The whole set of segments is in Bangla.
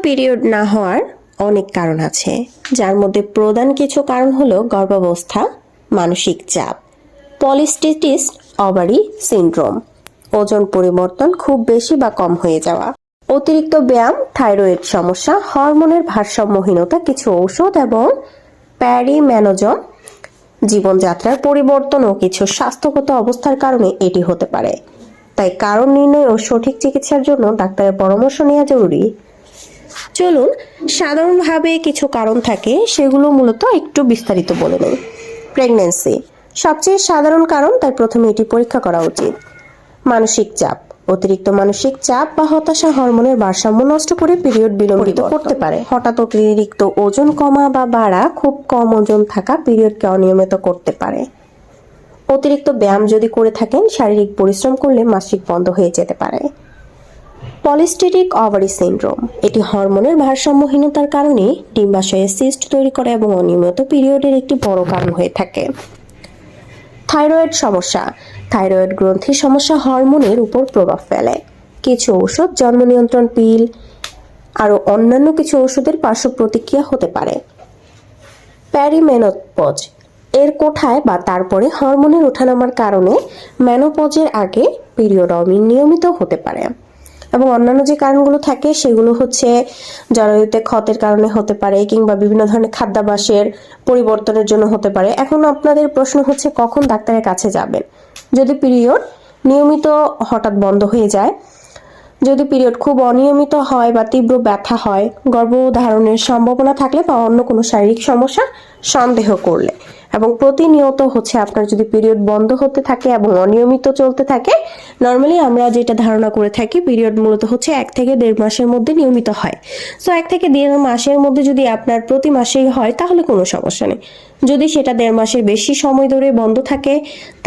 পিরিয়ড না হওয়ার অনেক কারণ আছে, যার মধ্যে প্রধান কিছু কারণ হলো গর্ভাবস্থা, মানসিক চাপ, পলিস্টিটিস ওভারি সিনড্রোম, ওজন পরিবর্তন খুব বেশি বা কম হয়ে যাওয়া, অতিরিক্ত ব্যায়াম, থাইরয়েড সমস্যা, হরমোনের ভারসাম্যহীনতা, কিছু ঔষধ এবং প্যারিমেনোজম, জীবনযাত্রার পরিবর্তন ও কিছু স্বাস্থ্যগত অবস্থার কারণে এটি হতে পারে। তাই কারণ নির্ণয় ও সঠিক চিকিৎসার জন্য ডাক্তারের পরামর্শ নেওয়া জরুরি। চলুন সাধারণভাবে কিছু কারণ থাকে, সেগুলো মূলত একটু বিস্তারিত বলে নেই। প্রেগন্যান্সি সবচেয়ে সাধারণ কারণ, তাই প্রথমে এটি পরীক্ষা করা উচিত। মানসিক চাপ, অতিরিক্ত মানসিক চাপ বা হতাশা হরমোনের ভারসাম্য নষ্ট করে পিরিয়ড বিলম্বিত করতে পারে। হঠাৎ অতিরিক্ত ওজন কমা বা বাড়া, খুব কম ওজন থাকা পিরিয়ডকে অনিয়মিত করতে পারে। অতিরিক্ত ব্যায়াম যদি করে থাকেন, শারীরিক পরিশ্রম করলে মাসিক বন্ধ হয়ে যেতে পারে। পলিস্টিটিক ওভারি সিনড্রোম, এটি হরমোনের ভারসাম্যহীনতার কারণে ডিম্বাশয়ে সিস্ট তৈরি করে এবং অনিয়মিত পিরিয়ডের একটি বড় কারণ হয়ে থাকে। থাইরয়েড সমস্যা, থাইরয়েড গ্রন্থির সমস্যা হরমোনের উপর প্রভাব ফেলে। কিছু ঔষধ, জন্ম নিয়ন্ত্রণ পিল, আরও অন্যান্য কিছু ওষুধের পার্শ্ব প্রতিক্রিয়া হতে পারে। প্যারিমেনোপজ, এর কোঠায় বা তারপরে হরমোনের ওঠানামার কারণে মেনোপজের আগে পিরিয়ড অনিয়মিত হতে পারে। এবং অন্যান্য যে কারণগুলো থাকে সেগুলো হচ্ছে জরায়ুতে ক্ষতের কারণে হতে পারে, কিংবা বিভিন্ন ধরনের খাদ্যাভ্যাসের পরিবর্তনের জন্য হতে পারে। এখন আপনাদের প্রশ্ন হচ্ছে কখন ডাক্তারের কাছে যাবেন। যদি পিরিয়ড নিয়মিত হঠাৎ বন্ধ হয়ে যায়, যদি পিরিয়ড খুব অনিয়মিত হয় বা তীব্র ব্যথা হয়, গর্ভধারণের সম্ভাবনা থাকলে বা অন্য কোনো শারীরিক সমস্যা সন্দেহ করলে, এবং প্রতিনিয়ত হচ্ছে আপনার যদি পিরিয়ড বন্ধ হতে থাকে এবং অনিয়মিত চলতে থাকে, নর্মালি আমরা যেটা ধারণা করে থাকি পিরিয়ড মূলত হচ্ছে 1 থেকে 1.5 মাসের মধ্যে নিয়মিত হয়। সো 1 থেকে 1.5 মাসের মধ্যে যদি আপনার প্রতি মাসেই হয় তাহলে কোনো সমস্যা নেই। যদি সেটা 1.5 মাসের বেশি সময় ধরে বন্ধ থাকে,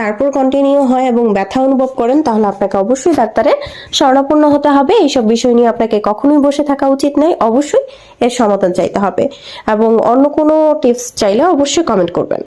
তারপর কন্টিনিউ হয় এবং ব্যথা অনুভব করেন, তাহলে আপনাকে অবশ্যই ডাক্তারের শরণাপন্ন হতে হবে। এইসব বিষয় নিয়ে আপনাকে কখনোই বসে থাকা উচিত নয়, অবশ্যই এর সমাধান চাইতে হবে। এবং অন্য কোনো টিপস চাইলে অবশ্যই কমেন্ট করবেন।